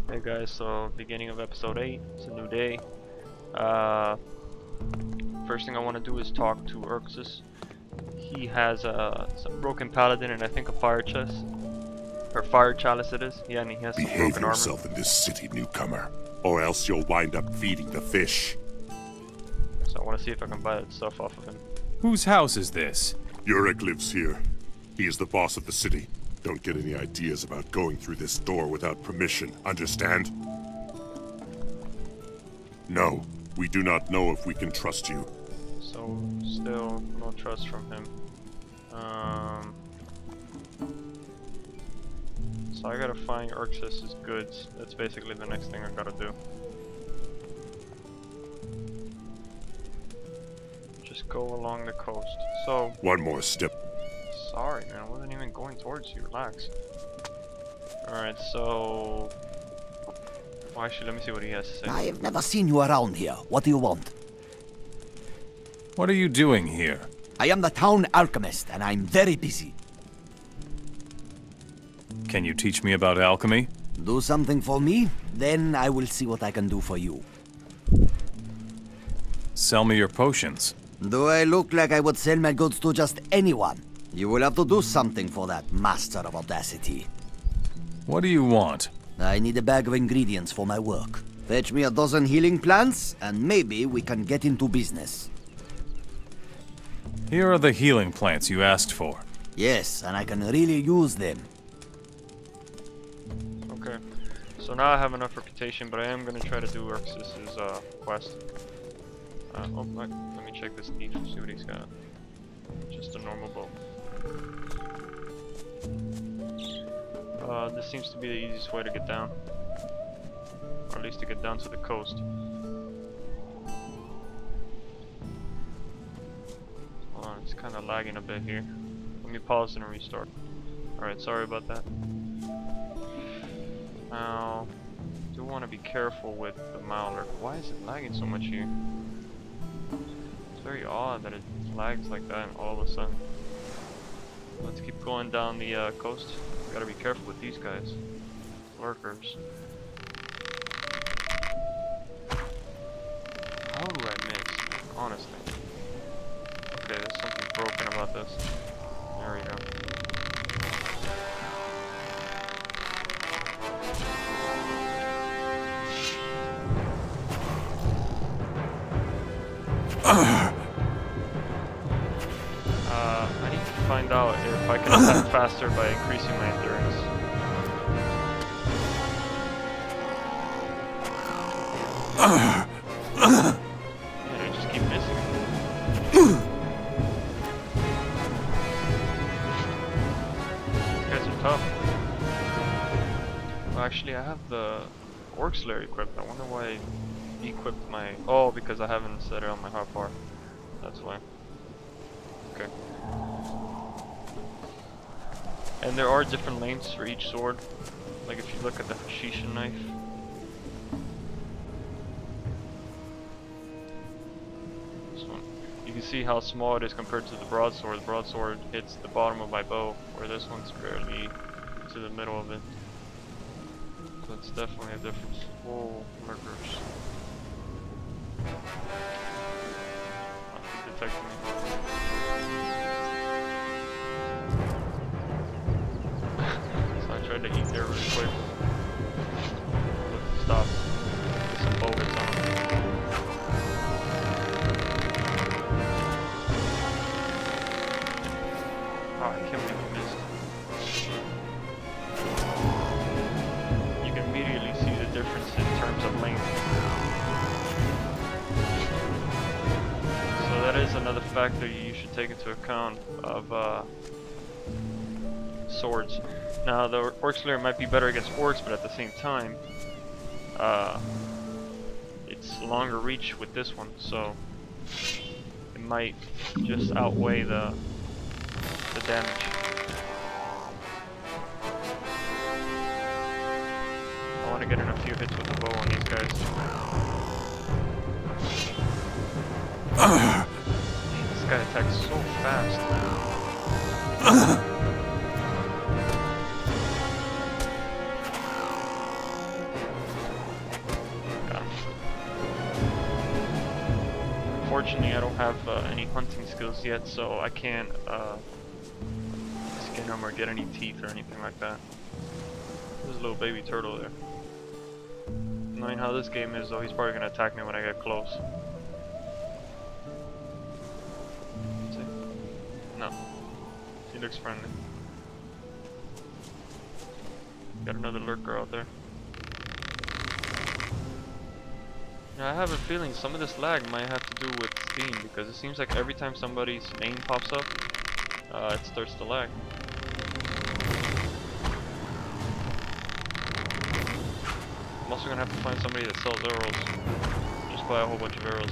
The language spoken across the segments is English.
Hey guys, so beginning of episode 8, it's a new day. Uh, First thing I want to do is talk to Xardas. He has some broken paladin and I think a fire chest. Or fire chalice it is. Yeah, and he has some Behave broken yourself in this city, newcomer, or else you'll wind up feeding the fish. armor. So I want to see if I can buy that stuff off of him. Whose house is this? Urek lives here. He is the boss of the city. Don't get any ideas about going through this door without permission, understand? No, we do not know if we can trust you. So still no trust from him. So I gotta find Xardas' goods. That's basically the next thing I gotta do. Just go along the coast. So One more step. sorry man, I wasn't even going towards you, relax. Alright, so well, actually let me see what he has to say. I have never seen you around here. What do you want? What are you doing here? I am the town alchemist, and I'm very busy. Can you teach me about alchemy? Do something for me, then I will see what I can do for you. Sell me your potions. Do I look like I would sell my goods to just anyone? You will have to do something for that, Master of Audacity. What do you want? I need a bag of ingredients for my work. Fetch me a dozen healing plants, and maybe we can get into business. Here are the healing plants you asked for. Yes, and I can really use them. Okay. So now I have enough reputation, but I am gonna try to do Xardas' quest. Let me check this niche and see what he's got. Just a normal bow. This seems to be the easiest way to get down. Or at least to get down to the coast. Hold on, it's kind of lagging a bit here. Let me pause and restart. Alright, sorry about that. Now, I do want to be careful with the Mauler. Why is it lagging so much here? It's very odd that it lags like that all of a sudden. Let's keep going down the coast. Gotta be careful with these guys. Lurkers. How do I miss? Honestly. Okay, there's something broken about this. There we go. I need to find out if I can attack faster by increasing my endurance. Man, I just keep missing. These guys are tough. Well, actually, I have the Orc Slayer equipped. I wonder why I equipped my... Oh, because I haven't set it on my hotbar. That's why. Okay. And there are different lengths for each sword. Like if you look at the Hashishin knife. This one. You can see how small it is compared to the broadsword. The broadsword hits the bottom of my bow, where this one's barely to the middle of it. So it's definitely a difference. Whoa, murderers. He detected me. So I tried to eat there really quick. Look, stop. Get some bullets on him. Oh, I can't believe I missed. You can immediately see the difference in terms of length. So that is another factor you should take into account of swords. Now the Orc Slayer might be better against orcs, but at the same time, it's longer reach with this one, so it might just outweigh the damage. I want to get in a few hits with the bow on these guys. This guy attacks so fast. unfortunately I don't have any hunting skills yet, so I can't skin him or get any teeth or anything like that. There's a little baby turtle there. Knowing how this game is though, he's probably gonna attack me when I get close. See? No. He looks friendly. Got another lurker out there. Now, I have a feeling some of this lag might have to do with Steam, because it seems like every time somebody's name pops up, it starts to lag. I'm also gonna have to find somebody that sells arrows. Just buy a whole bunch of arrows.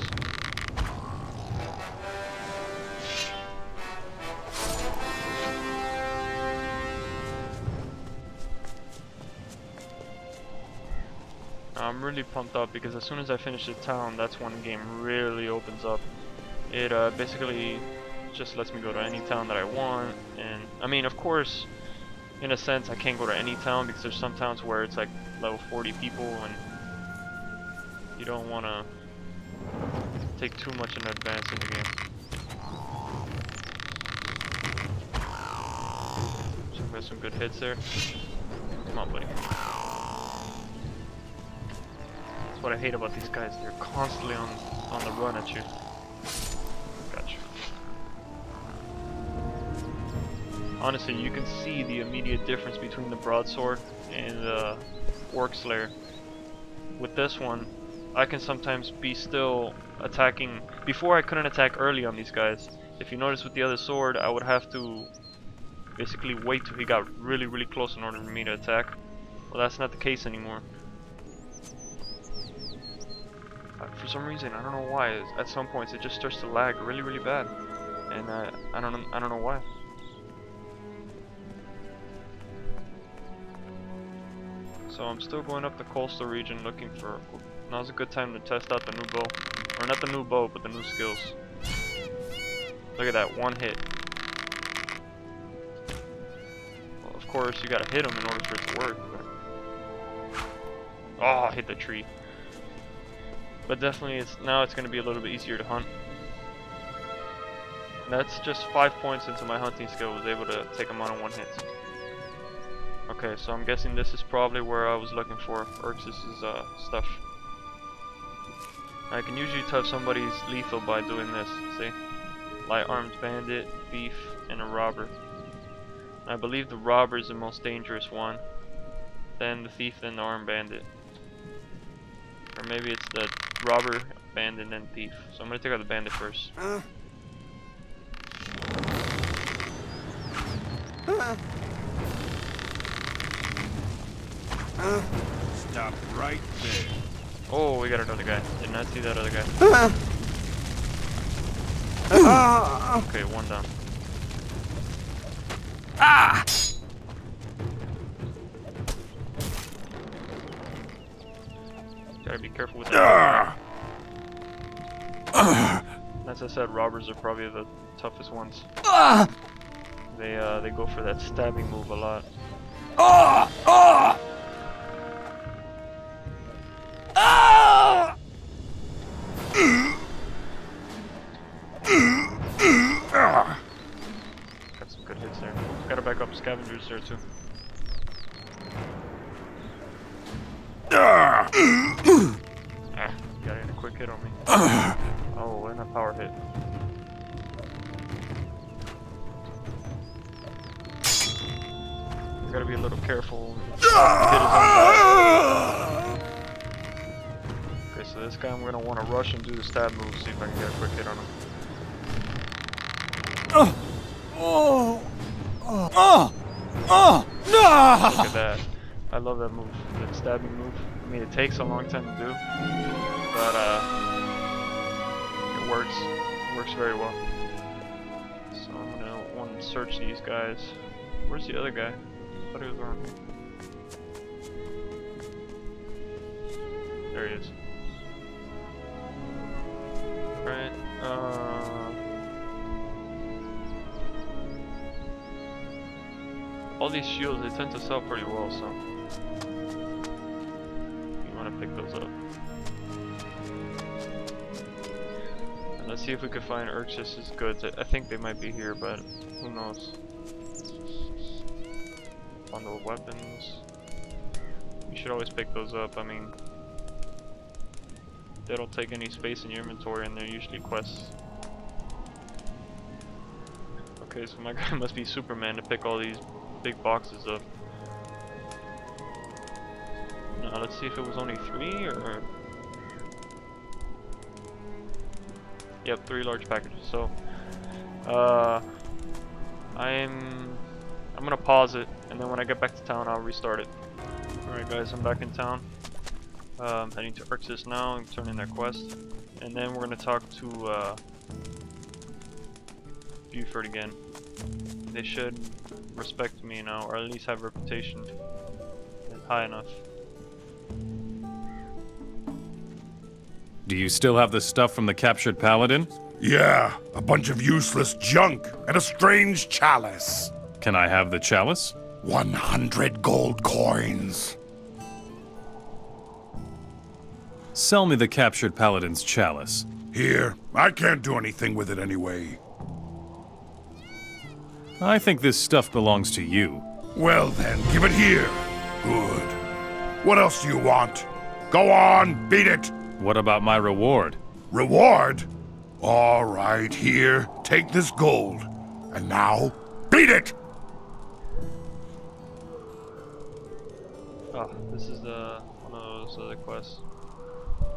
I'm really pumped up because as soon as I finish the town, that's when the game really opens up. It basically just lets me go to any town that I want, and I mean, of course, in a sense, I can't go to any town because there's some towns where it's like level 40 people, and you don't want to take too much in advance in the game. So we got some good hits there. Come on, buddy. That's what I hate about these guys. They're constantly on the run at you. Gotcha. Honestly, you can see the immediate difference between the broadsword and the orc slayer. With this one, I can sometimes be still attacking. Before, I couldn't attack early on these guys. If you notice with the other sword, I would have to basically wait till he got really, really close in order for me to attack. Well, that's not the case anymore. For some reason, I don't know why. At some points, it just starts to lag really, really bad, and I don't know why. So I'm still going up the coastal region looking for. Now's a good time to test out the new bow, or not the new bow, but the new skills. Look at that, one hit. Well, of course, you gotta hit him in order for it to work. But... oh, I hit the tree. But definitely, now it's going to be a little bit easier to hunt. And that's just 5 points into my hunting skill. Was able to take him on in one hit. Okay, so I'm guessing this is probably where I was looking for Xardas' stuff. I can usually tell if somebody's lethal by doing this. See, light armed bandit, thief, and a robber. I believe the robber is the most dangerous one. Then the thief, then the armed bandit. Or maybe it's the robber, bandit, and thief. So I'm gonna take out the bandit first. Stop right there. Oh, we got another guy. Did not see that other guy. Okay, one down. Ah! Gotta be careful with that. As I said, robbers are probably the toughest ones. They go for that stabbing move a lot. Got some good hits there. Gotta back up scavengers there too. Ah, got in a quick hit on me. Oh, and a power hit. Gotta be a little careful. Okay, so this guy I'm gonna want to rush and do the stab move, see if I can get a quick hit on him. Look at that. I love that move, the stabbing move. I mean, it takes a long time to do, but it works. It works very well. So I'm gonna want to search these guys. Where's the other guy? I thought he was around here. There he is. Alright, all these shields, they tend to sell pretty well, so you want to pick those up. Let's see if we can find Xardas' goods. I think they might be here, but who knows. Bundle of weapons. You should always pick those up. I mean, they don't take any space in your inventory, and they're usually quests. Okay, so my guy must be Superman to pick all these big boxes up. Now let's see if it was only 3 or... Yep, 3 large packages. So, I'm gonna pause it, and then when I get back to town, I'll restart it. Alright guys, I'm back in town. Heading to Xardas now and turn in their quest. And then we're gonna talk to Buford again. They should respect me now, or at least have reputation high enough. Do you still have the stuff from the captured paladin? Yeah, a bunch of useless junk and a strange chalice. Can I have the chalice? 100 gold coins. Sell me the captured paladin's chalice. Here, I can't do anything with it anyway. I think this stuff belongs to you. Well then, give it here. Good. What else do you want? Go on, beat it. What about my reward? Reward? All right, here, take this gold. And now, beat it! Oh, this is one of those other quests.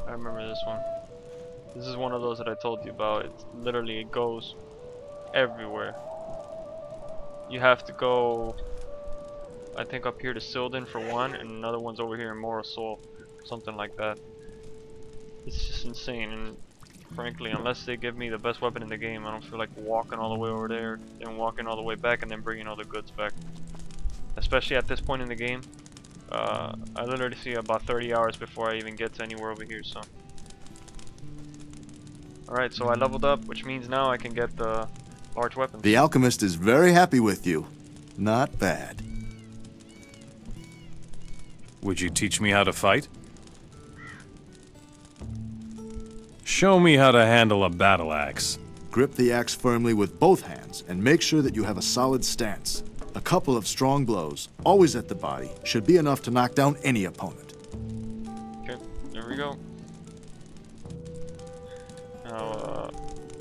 I remember this one. This is one of those that I told you about. It's literally, it goes everywhere. You have to go, I think, up here to Silden for one, and another one's over here in Morra, something like that. It's just insane, and frankly, unless they give me the best weapon in the game, I don't feel like walking all the way over there and walking all the way back and then bringing all the goods back. Especially at this point in the game. I literally see about 30 hours before I even get to anywhere over here, so. Alright, so I leveled up, which means now I can get the large weapons. The alchemist is very happy with you. Not bad. Would you teach me how to fight? Show me how to handle a battle axe. Grip the axe firmly with both hands and make sure that you have a solid stance. A couple of strong blows, always at the body, should be enough to knock down any opponent. Okay, there we go. Now,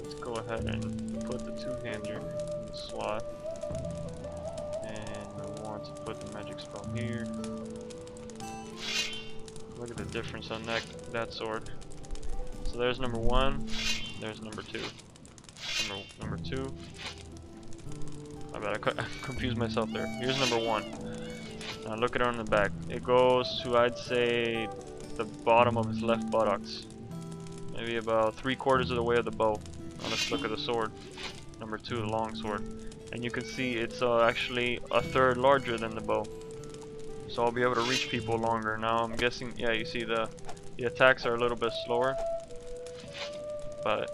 let's go ahead and put the two-hander in the slot. And I want to put the magic spell here. Look at the difference on that sword. So there's number 1, there's number 2. Number 2. I bet I confused myself there. Here's number 1. Now look at it on the back. It goes to, I'd say, the bottom of his left buttocks. Maybe about 3/4 of the way of the bow. Now let's look at the sword. Number 2, the long sword. And you can see it's actually a third larger than the bow. So I'll be able to reach people longer. Now I'm guessing, yeah, you see the attacks are a little bit slower. But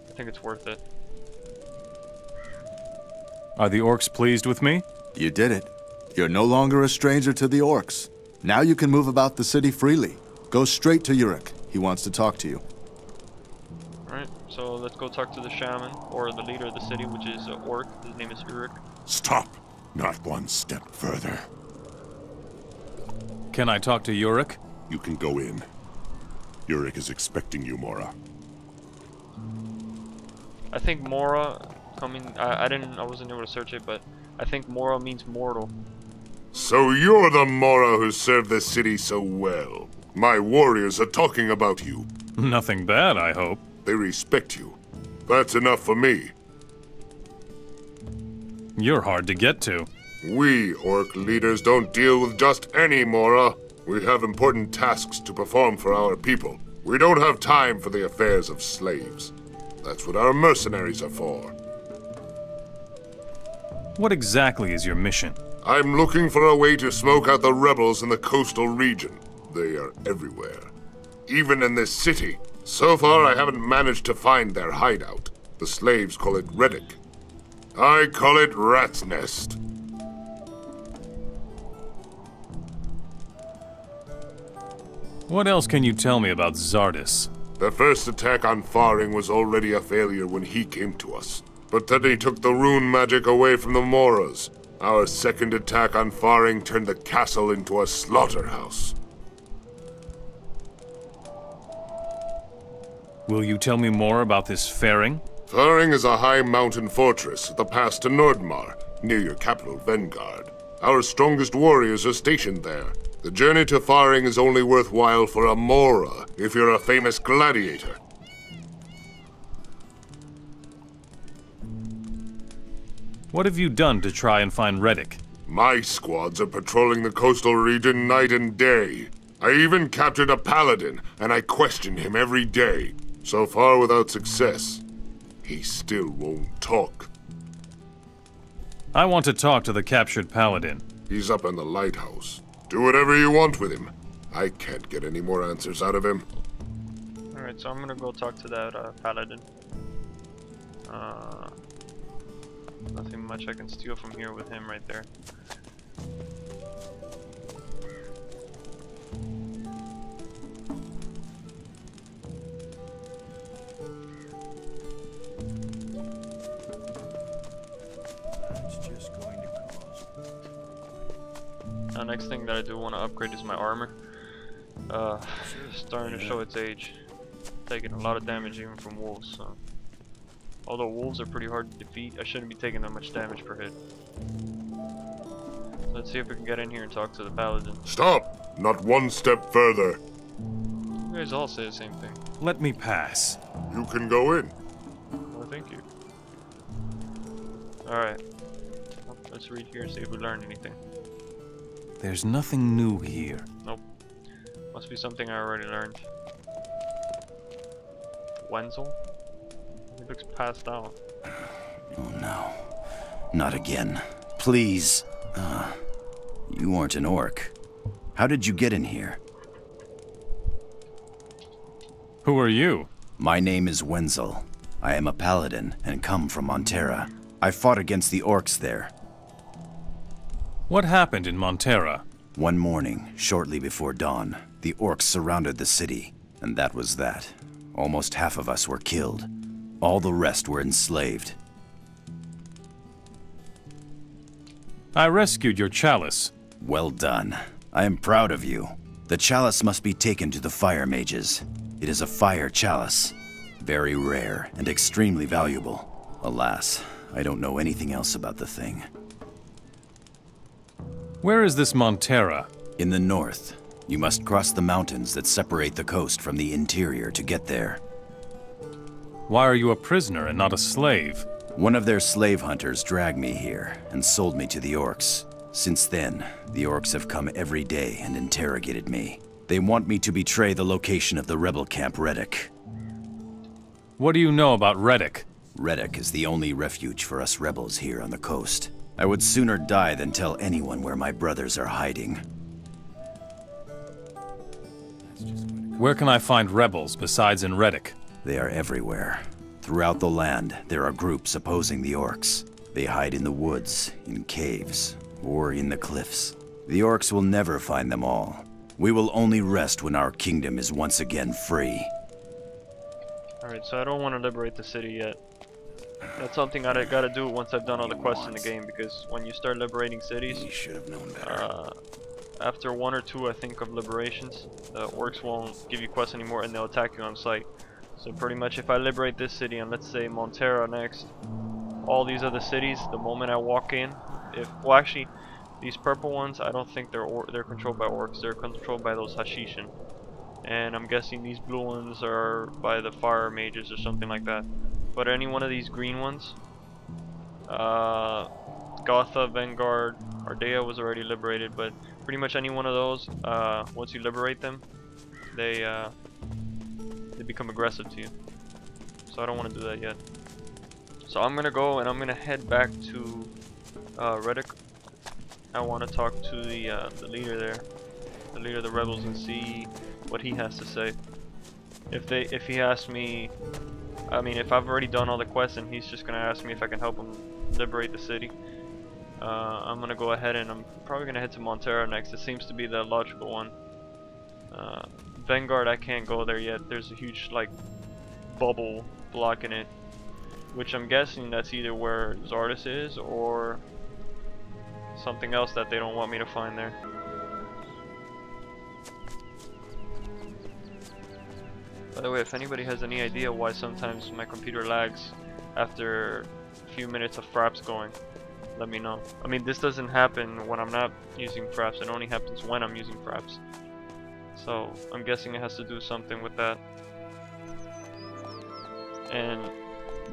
I think it's worth it. Are the orcs pleased with me? You did it. You're no longer a stranger to the orcs. Now you can move about the city freely. Go straight to Uruk. He wants to talk to you. Alright, so let's go talk to the shaman, or the leader of the city, which is Orc. His name is Uruk. Stop. Not one step further. Can I talk to Uruk? You can go in. Uruk is expecting you, Morra. I think Morra I wasn't able to search it, but I think Morra means mortal. So you're the Morra who served the city so well. My warriors are talking about you. Nothing bad, I hope. They respect you. That's enough for me. You're hard to get to. We, orc leaders, don't deal with just any Morra. We have important tasks to perform for our people. We don't have time for the affairs of slaves. That's what our mercenaries are for. What exactly is your mission? I'm looking for a way to smoke out the rebels in the coastal region. They are everywhere. Even in this city. So far, I haven't managed to find their hideout. The slaves call it Reddick. I call it Rat's Nest. What else can you tell me about Xardas? The first attack on Faring was already a failure when he came to us. But then he took the rune magic away from the Morras. Our second attack on Faring turned the castle into a slaughterhouse. Will you tell me more about this Faring? Faring is a high mountain fortress at the pass to Nordmar, near your capital, Vanguard. Our strongest warriors are stationed there. The journey to Faring is only worthwhile for a Morra, if you're a famous gladiator. What have you done to try and find Reddick? My squads are patrolling the coastal region night and day. I even captured a paladin, and I questioned him every day. So far without success. He still won't talk. I want to talk to the captured paladin. He's up in the lighthouse. Do whatever you want with him. I can't get any more answers out of him. Alright, so I'm gonna go talk to that paladin. Nothing much I can steal from here with him right there. Next thing that I do want to upgrade is my armor. Starting to show its age. Taking a lot of damage even from wolves. So. Although wolves are pretty hard to defeat, I shouldn't be taking that much damage per hit. Let's see if we can get in here and talk to the paladin. Stop! Not one step further. You guys all say the same thing. Let me pass. You can go in. Well, thank you. Alright. Well, let's read here and see if we learn anything. There's nothing new here. Nope. Must be something I already learned. Wenzel? He looks passed out. Oh no. Not again. Please. You aren't an orc. How did you get in here? Who are you? My name is Wenzel. I am a paladin and come from Montera. I fought against the orcs there. What happened in Montera? One morning, shortly before dawn, the orcs surrounded the city, and that was that. Almost half of us were killed. All the rest were enslaved. I rescued your chalice. Well done. I am proud of you. The chalice must be taken to the fire mages. It is a fire chalice. Very rare and extremely valuable. Alas, I don't know anything else about the thing. Where is this Montera? In the north. You must cross the mountains that separate the coast from the interior to get there. Why are you a prisoner and not a slave? One of their slave hunters dragged me here and sold me to the orcs. Since then, the orcs have come every day and interrogated me. They want me to betray the location of the rebel camp Reddick. What do you know about Reddick? Reddick is the only refuge for us rebels here on the coast. I would sooner die than tell anyone where my brothers are hiding. Where can I find rebels besides in Reddick? They are everywhere. Throughout the land, there are groups opposing the orcs. They hide in the woods, in caves, or in the cliffs. The orcs will never find them all. We will only rest when our kingdom is once again free. Alright, so I don't want to liberate the city yet. That's something I gotta do once I've done all the quests in the game, because when you start liberating cities, You should have known better. after 1 or 2 I think of liberations, the orcs won't give you quests anymore and they'll attack you on sight. So pretty much if I liberate this city and let's say Montera next, all these other cities, the moment I walk in, well actually these purple ones I don't think they're controlled by orcs, they're controlled by those Hashishin. And I'm guessing these blue ones are by the fire mages or something like that. But any one of these green ones, Gotha, Vanguard, Ardea was already liberated, but pretty much any one of those, once you liberate them, they become aggressive to you. So I don't want to do that yet. So I'm gonna go and I'm gonna head back to Reddick. I want to talk to the leader there, the leader of the rebels, and see what he has to say. If he asks me, I mean, if I've already done all the quests and he's just gonna ask me if I can help him liberate the city, I'm gonna go ahead and I'm probably gonna head to Montera next. It seems to be the logical one. Vanguard, I can't go there yet. There's a huge like bubble blocking it, which I'm guessing that's either where Xardas is or something else that they don't want me to find there. By the way, if anybody has any idea why sometimes my computer lags after a few minutes of fraps going, let me know. I mean, this doesn't happen when I'm not using fraps, it only happens when I'm using fraps. So I'm guessing it has to do something with that. And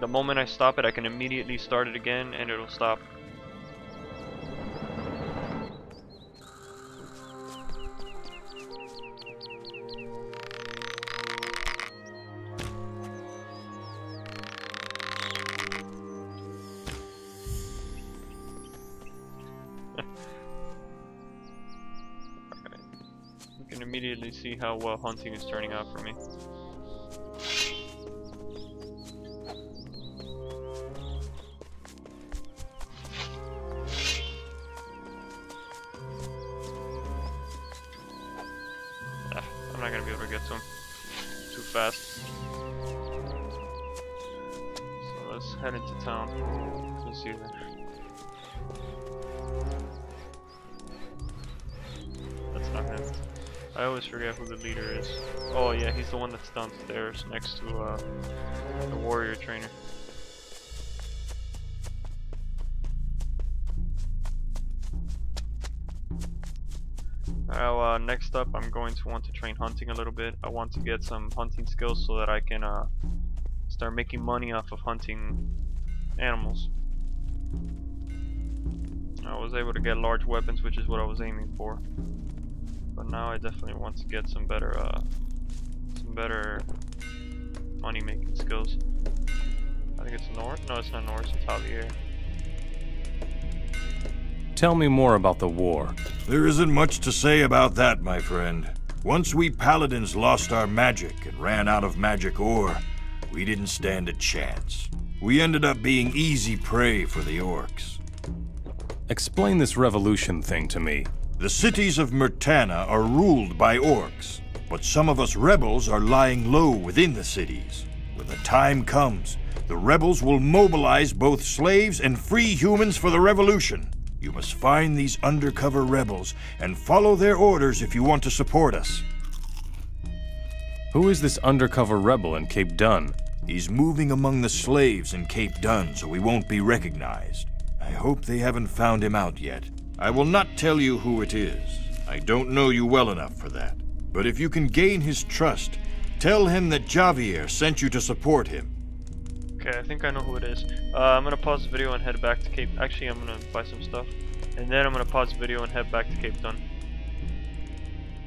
the moment I stop it, I can immediately start it again and it'll stop. Immediately see how well hunting is turning out for me. I'm not gonna be able to get to him. Too fast. So let's head into town. Let's see that. That's not him. I always forget who the leader is. Oh yeah, he's the one that's downstairs next to the warrior trainer. Next up, I'm going to want to train hunting a little bit. I want to get some hunting skills so that I can start making money off of hunting animals. I was able to get large weapons, which is what I was aiming for. But now I definitely want to get some better money making skills. I think it's north. No, it's not north. It's Javier. Tell me more about the war. There isn't much to say about that, my friend. Once we paladins lost our magic and ran out of magic ore, we didn't stand a chance. We ended up being easy prey for the orcs. Explain this revolution thing to me. The cities of Murtana are ruled by orcs, but some of us rebels are lying low within the cities. When the time comes, the rebels will mobilize both slaves and free humans for the revolution. You must find these undercover rebels and follow their orders if you want to support us. Who is this undercover rebel in Cape Dun? He's moving among the slaves in Cape Dun, so he won't be recognized. I hope they haven't found him out yet. I will not tell you who it is. I don't know you well enough for that. But if you can gain his trust, tell him that Javier sent you to support him. Okay, I think I know who it is. I'm gonna pause the video and head back to Cape. Actually, I'm gonna buy some stuff, and then I'm gonna pause the video and head back to Cape Dun.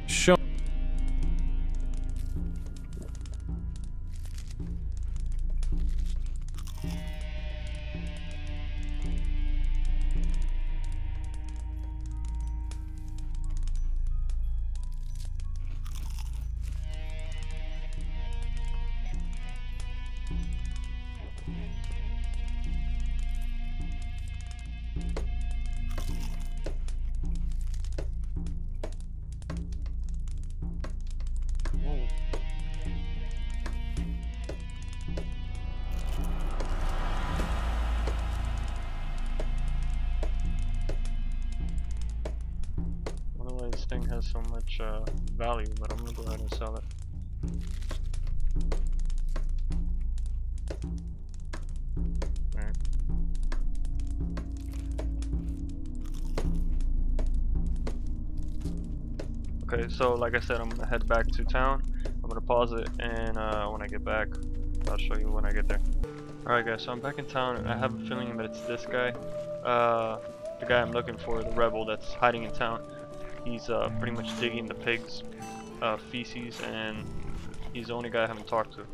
Show. This thing has so much value, but I'm gonna go ahead and sell it. Alright. Okay, so like I said, I'm gonna head back to town. I'm gonna pause it, and when I get back, I'll show you when I get there. Alright guys, so I'm back in town, and I have a feeling that it's this guy. The guy I'm looking for, the rebel that's hiding in town. He's pretty much digging the pigs' feces, and he's the only guy I haven't talked to.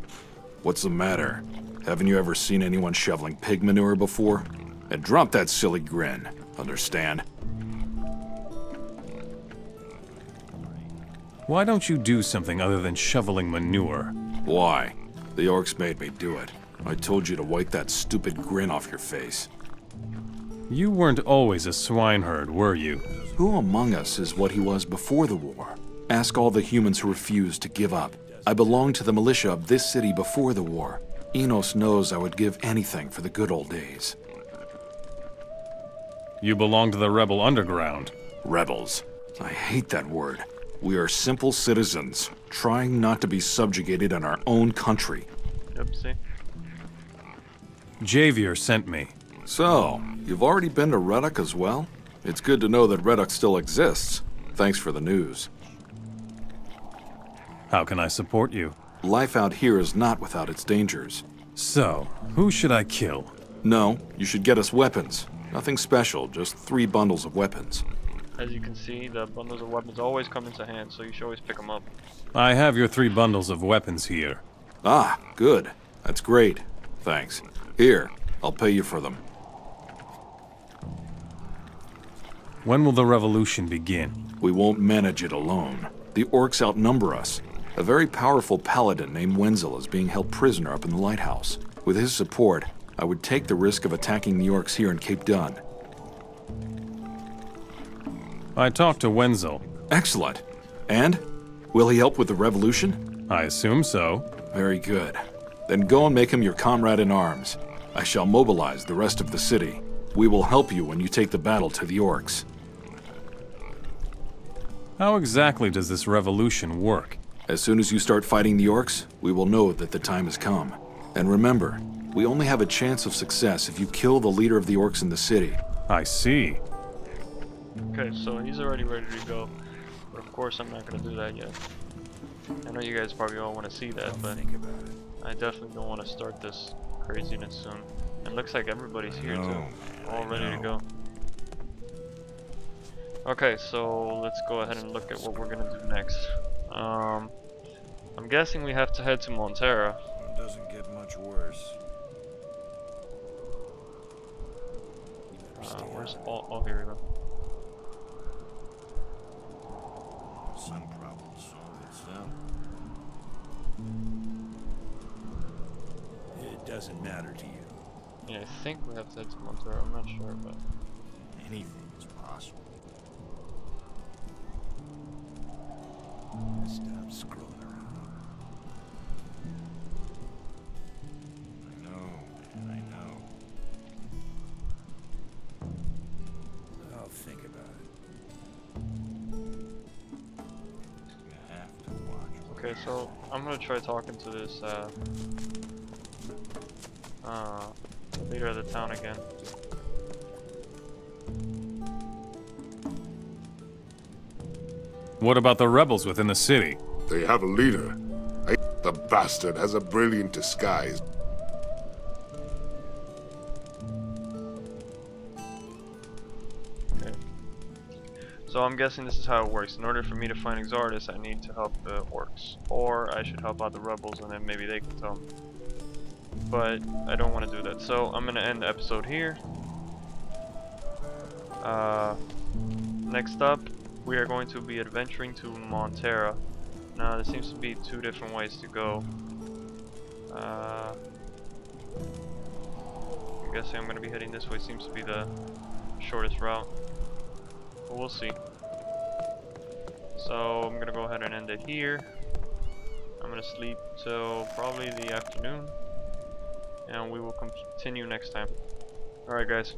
What's the matter? Haven't you ever seen anyone shoveling pig manure before? And drop that silly grin, understand? Why don't you do something other than shoveling manure? Why? The orcs made me do it. I told you to wipe that stupid grin off your face. You weren't always a swineherd, were you? Who among us is what he was before the war? Ask all the humans who refuse to give up. I belonged to the militia of this city before the war. Enos knows I would give anything for the good old days. You belong to the rebel underground. Rebels. I hate that word. We are simple citizens, trying not to be subjugated in our own country. Yep, see? Javier sent me. So, you've already been to Reddock as well? It's good to know that Reddock still exists. Thanks for the news. How can I support you? Life out here is not without its dangers. So, who should I kill? No, you should get us weapons. Nothing special, just 3 bundles of weapons. As you can see, the bundles of weapons always come into hand, so you should always pick them up. I have your 3 bundles of weapons here. Ah, good. That's great. Thanks. Here, I'll pay you for them. When will the revolution begin? We won't manage it alone. The orcs outnumber us. A very powerful paladin named Wenzel is being held prisoner up in the lighthouse. With his support, I would take the risk of attacking the orcs here in Cape Dun. I talked to Wenzel. Excellent. And? Will he help with the revolution? I assume so. Very good. Then go and make him your comrade in arms. I shall mobilize the rest of the city. We will help you when you take the battle to the orcs. How exactly does this revolution work? As soon as you start fighting the orcs, we will know that the time has come. And remember, we only have a chance of success if you kill the leader of the orcs in the city. I see. Okay, so he's already ready to go. But of course I'm not going to do that yet. I know you guys probably all want to see that, but I definitely don't want to start this craziness soon. It looks like everybody's here too. All ready to go. Okay, so let's go ahead and look at what we're going to do next. I'm guessing we have to head to Morra. It doesn't get much worse. Where's oh, here we go. Some problems solve itself. It doesn't matter to you. Yeah, I think we have to head to Morra. I'm not sure, but Anything is possible. Stop scrolling around. I know. I'll think about it. You have to watch. okay, so I'm gonna try talking to this leader of the town again. What about the rebels within the city? They have a leader. The bastard has a brilliant disguise. Okay. So I'm guessing this is how it works. In order for me to find Xardas, I need to help the orcs. Or I should help out the rebels and then maybe they can tell me. But I don't want to do that. So I'm going to end the episode here. Next up, we are going to be adventuring to Morra. Now there seems to be 2 different ways to go. I'm guessing I'm going to be heading this way. Seems to be the shortest route. But we'll see. So I'm going to go ahead and end it here. I'm going to sleep till probably the afternoon. And we will continue next time. Alright guys.